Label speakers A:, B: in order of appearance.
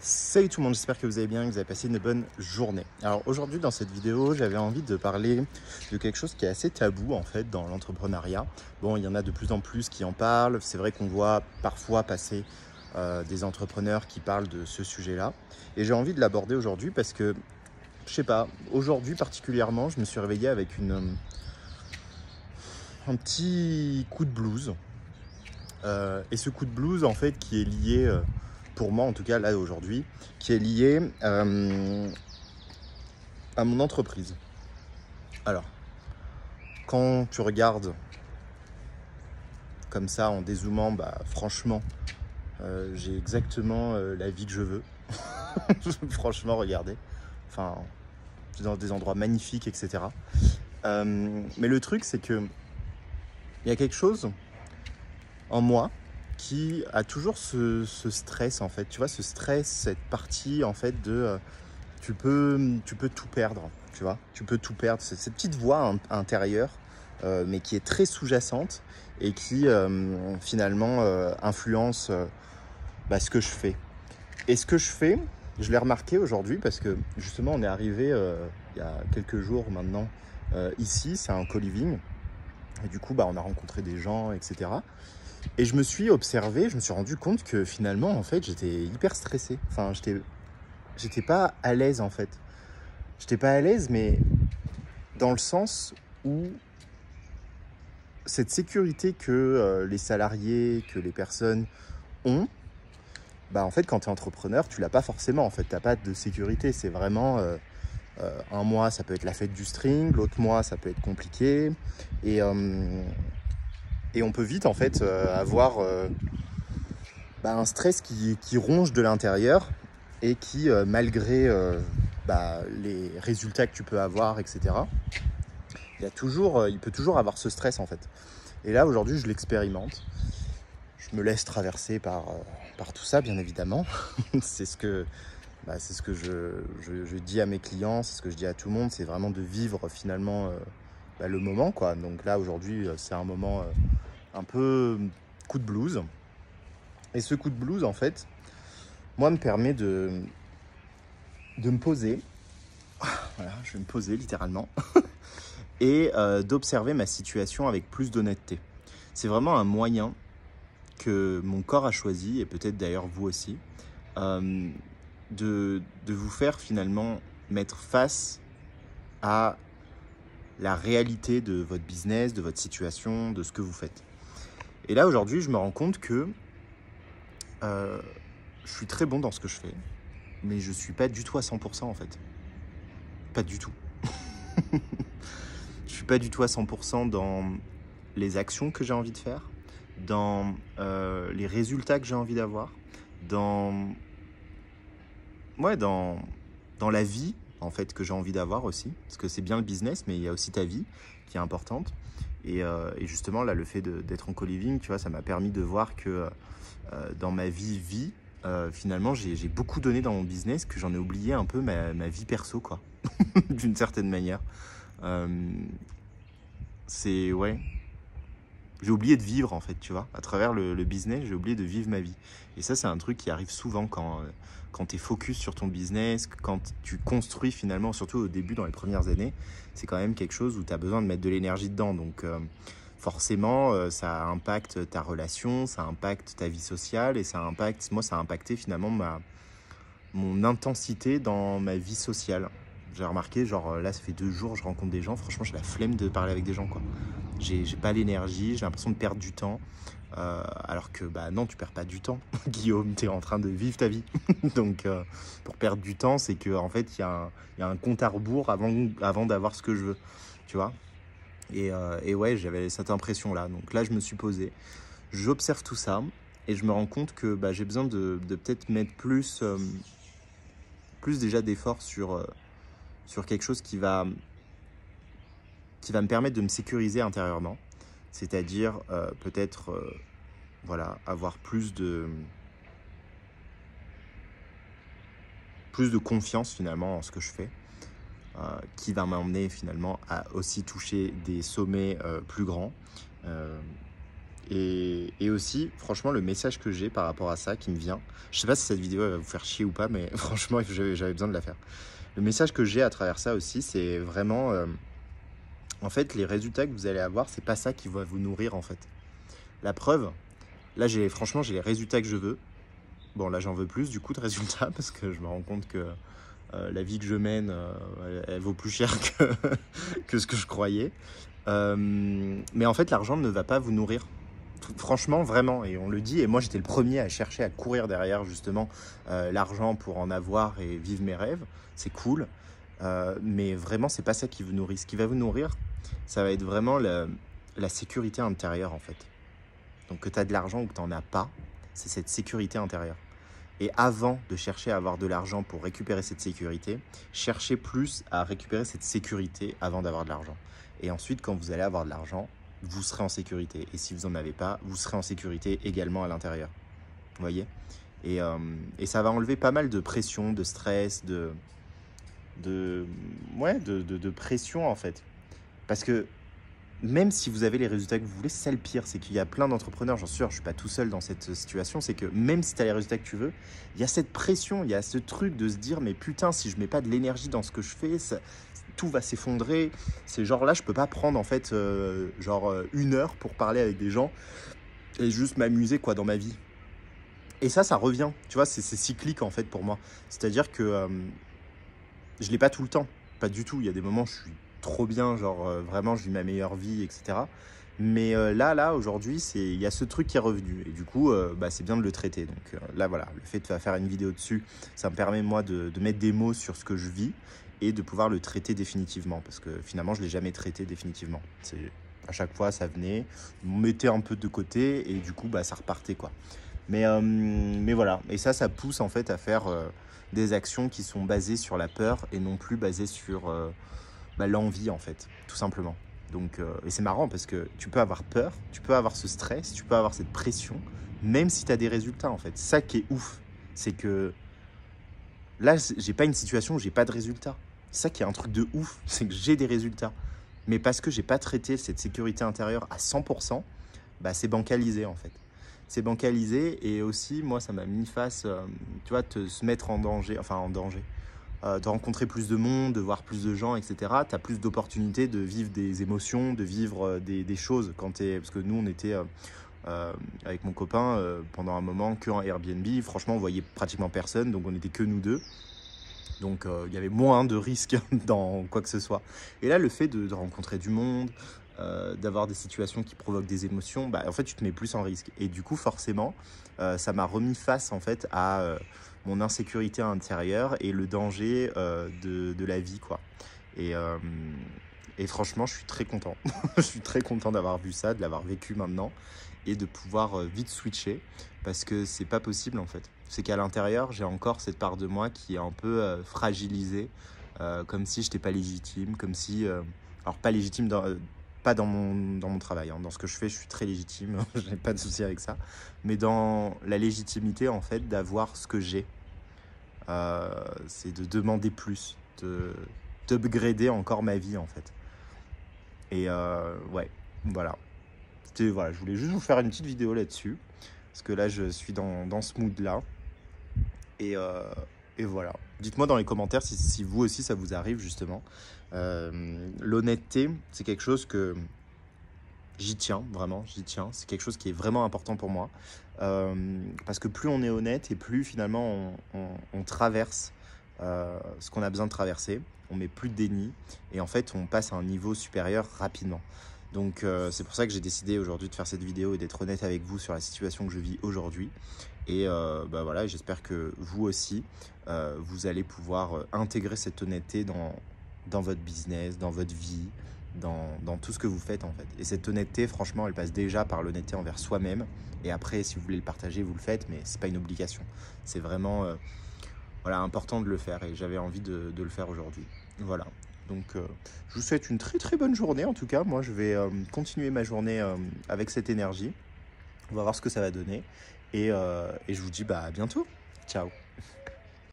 A: Salut tout le monde, j'espère que vous allez bien, que vous avez passé une bonne journée. Alors aujourd'hui dans cette vidéo, j'avais envie de parler de quelque chose qui est assez tabou en fait dans l'entrepreneuriat. Bon, il y en a de plus en plus qui en parlent, c'est vrai qu'on voit parfois passer des entrepreneurs qui parlent de ce sujet-là. Et j'ai envie de l'aborder aujourd'hui parce que, je sais pas, aujourd'hui particulièrement, je me suis réveillé avec un petit coup de blues. Et ce coup de blues en fait qui est lié... pour moi en tout cas là aujourd'hui, qui est lié à mon entreprise. Alors, quand tu regardes comme ça en dézoomant, franchement, j'ai exactement la vie que je veux. Franchement, regardez. Enfin, je suis dans des endroits magnifiques, etc. Mais le truc, c'est que il y a quelque chose en moi qui a toujours ce stress en fait, tu vois, ce stress, cette partie en fait de tu peux tout perdre, tu vois, tu peux tout perdre, c'est cette petite voix intérieure mais qui est très sous-jacente et qui finalement influence ce que je fais. Et ce que je fais, je l'ai remarqué aujourd'hui parce que justement on est arrivé il y a quelques jours maintenant ici, c'est un co-living et du coup on a rencontré des gens, etc. Et je me suis observé, je me suis rendu compte que finalement, en fait, j'étais hyper stressé. Enfin, j'étais pas à l'aise, en fait. J'étais pas à l'aise, mais dans le sens où cette sécurité que les salariés, que les personnes ont, en fait, quand tu es entrepreneur, tu l'as pas forcément. En fait, tu n'as pas de sécurité. C'est vraiment un mois, ça peut être la fête du string, l'autre mois, ça peut être compliqué. Et on peut vite, en fait, avoir un stress qui ronge de l'intérieur et qui, malgré les résultats que tu peux avoir, etc., il peut toujours avoir ce stress, en fait. Et là, aujourd'hui, je l'expérimente. Je me laisse traverser par tout ça, bien évidemment. C'est ce que je dis à mes clients, c'est ce que je dis à tout le monde, c'est vraiment de vivre finalement le moment, quoi. Donc là, aujourd'hui, c'est un moment un peu coup de blues. Et ce coup de blues, en fait, moi, me permet de me poser. Voilà, je vais me poser littéralement. Et d'observer ma situation avec plus d'honnêteté. C'est vraiment un moyen que mon corps a choisi, et peut-être d'ailleurs vous aussi, de vous faire finalement mettre face à la réalité de votre business, de votre situation, de ce que vous faites. Et là, aujourd'hui, je me rends compte que je suis très bon dans ce que je fais, mais je ne suis pas du tout à 100% en fait. Pas du tout. Je suis pas du tout à 100% dans les actions que j'ai envie de faire, dans les résultats que j'ai envie d'avoir, dans la vie en fait que j'ai envie d'avoir aussi, parce que c'est bien le business, mais il y a aussi ta vie qui est importante. Et justement là, le fait d'être en co-living, tu vois, ça m'a permis de voir que dans ma vie, finalement, j'ai beaucoup donné dans mon business que j'en ai oublié un peu ma vie perso, quoi, d'une certaine manière. Ouais, j'ai oublié de vivre en fait, tu vois, à travers le business, j'ai oublié de vivre ma vie. Et ça, c'est un truc qui arrive souvent quand tu es focus sur ton business, quand tu construis finalement, surtout au début, dans les premières années, c'est quand même quelque chose où tu as besoin de mettre de l'énergie dedans. Donc forcément, ça impacte ta relation, ça impacte ta vie sociale et ça a impacté finalement mon intensité dans ma vie sociale. J'ai remarqué, genre là, ça fait 2 jours, je rencontre des gens, franchement, j'ai la flemme de parler avec des gens, quoi. J'ai pas l'énergie, j'ai l'impression de perdre du temps. Alors que non, tu perds pas du temps, Guillaume, tu es en train de vivre ta vie. Donc pour perdre du temps, c'est qu'en fait, il y a un compte à rebours avant d'avoir ce que je veux, tu vois. Et ouais, j'avais cette impression-là. Donc là, je me suis posé, j'observe tout ça et je me rends compte que j'ai besoin de peut-être mettre plus déjà d'efforts sur quelque chose qui va me permettre de me sécuriser intérieurement, c'est-à-dire peut-être avoir plus de confiance finalement en ce que je fais, qui va m'emmener finalement à aussi toucher des sommets plus grands Et aussi, franchement, le message que j'ai par rapport à ça qui me vient, je sais pas si cette vidéo elle va vous faire chier ou pas, mais franchement, j'avais besoin de la faire. Le message que j'ai à travers ça aussi, c'est vraiment, en fait, les résultats que vous allez avoir, c'est pas ça qui va vous nourrir en fait. La preuve, là, franchement, j'ai les résultats que je veux. Bon, là, j'en veux plus du coup de résultats parce que je me rends compte que la vie que je mène, elle vaut plus cher que ce que je croyais. Mais en fait, l'argent ne va pas vous nourrir. Franchement, vraiment, et on le dit, et moi j'étais le premier à chercher à courir derrière justement l'argent pour en avoir et vivre mes rêves, c'est cool, mais vraiment c'est pas ça qui vous nourrit. Ce qui va vous nourrir, ça va être vraiment la sécurité intérieure en fait. Donc que tu as de l'argent ou que tu n'en as pas, c'est cette sécurité intérieure. Et avant de chercher à avoir de l'argent pour récupérer cette sécurité, cherchez plus à récupérer cette sécurité avant d'avoir de l'argent. Et ensuite, quand vous allez avoir de l'argent, vous serez en sécurité. Et si vous n'en avez pas, vous serez en sécurité également à l'intérieur. Vous voyez ? Et ça va enlever pas mal de pression, de stress, de pression en fait. Parce que même si vous avez les résultats que vous voulez, c'est ça le pire, c'est qu'il y a plein d'entrepreneurs, j'en suis sûr, je ne suis pas tout seul dans cette situation, c'est que même si tu as les résultats que tu veux, il y a cette pression, il y a ce truc de se dire, mais putain, si je ne mets pas de l'énergie dans ce que je fais, tout va s'effondrer. C'est genre là, je ne peux pas prendre en fait, une heure pour parler avec des gens et juste m'amuser quoi dans ma vie. Et ça revient, tu vois, c'est cyclique en fait pour moi. C'est-à-dire que je ne l'ai pas tout le temps, pas du tout. Il y a des moments où je suis trop bien, vraiment je vis ma meilleure vie, etc. Mais là aujourd'hui, il y a ce truc qui est revenu. Et du coup, c'est bien de le traiter. Donc là, voilà, le fait de faire une vidéo dessus, ça me permet moi de mettre des mots sur ce que je vis et de pouvoir le traiter définitivement. Parce que finalement, je ne l'ai jamais traité définitivement. À chaque fois, ça venait, on mettait un peu de côté et du coup, ça repartait quoi. Mais voilà, et ça pousse en fait à faire des actions qui sont basées sur la peur et non plus basées sur l'envie en fait, tout simplement. Donc, et c'est marrant parce que tu peux avoir peur, tu peux avoir ce stress, tu peux avoir cette pression, même si tu as des résultats en fait. Ça qui est ouf, c'est que là, j'ai pas une situation où j'ai pas de résultats. Ça qui est un truc de ouf, c'est que j'ai des résultats. Mais parce que j'ai pas traité cette sécurité intérieure à 100%, c'est bancalisé en fait. C'est bancalisé et aussi, moi, ça m'a mis face, tu vois, se mettre en danger, de rencontrer plus de monde, de voir plus de gens, etc. Tu as plus d'opportunités de vivre des émotions, de vivre des choses. Parce que nous, on était avec mon copain pendant un moment que en Airbnb. Franchement, on voyait pratiquement personne, donc on n'était que nous deux. Donc, il y avait moins de risques dans quoi que ce soit. Et là, le fait de rencontrer du monde, d'avoir des situations qui provoquent des émotions, en fait, tu te mets plus en risque. Et du coup, forcément, ça m'a remis face en fait à mon insécurité intérieure et le danger de la vie, quoi. Et franchement, je suis très content. Je suis très content d'avoir vu ça, de l'avoir vécu maintenant et de pouvoir vite switcher parce que c'est pas possible en fait. C'est qu'à l'intérieur, j'ai encore cette part de moi qui est un peu fragilisée, comme si je n'étais pas légitime, comme si... alors pas légitime, pas dans mon travail, hein. Dans ce que je fais, je suis très légitime, je n'ai pas de souci avec ça, mais dans la légitimité en fait d'avoir ce que j'ai, c'est de demander plus, d'upgrader encore ma vie en fait. Et ouais, voilà. Voilà, je voulais juste vous faire une petite vidéo là-dessus, parce que là, je suis dans ce mood-là. Et voilà. Dites-moi dans les commentaires si vous aussi, ça vous arrive, justement. L'honnêteté, c'est quelque chose que j'y tiens, vraiment, j'y tiens. C'est quelque chose qui est vraiment important pour moi. Parce que plus on est honnête et plus, finalement, on traverse ce qu'on a besoin de traverser. On met plus de déni. Et en fait, on passe à un niveau supérieur rapidement. Donc c'est pour ça que j'ai décidé aujourd'hui de faire cette vidéo et d'être honnête avec vous sur la situation que je vis aujourd'hui. Et voilà, j'espère que vous aussi, vous allez pouvoir intégrer cette honnêteté dans votre business, dans votre vie, dans tout ce que vous faites en fait. Et cette honnêteté, franchement, elle passe déjà par l'honnêteté envers soi-même. Et après, si vous voulez le partager, vous le faites, mais c'est pas une obligation. C'est vraiment important de le faire et j'avais envie de le faire aujourd'hui. Voilà. Donc, je vous souhaite une très très bonne journée. En tout cas, moi, je vais continuer ma journée avec cette énergie. On va voir ce que ça va donner. Et je vous dis à bientôt. Ciao.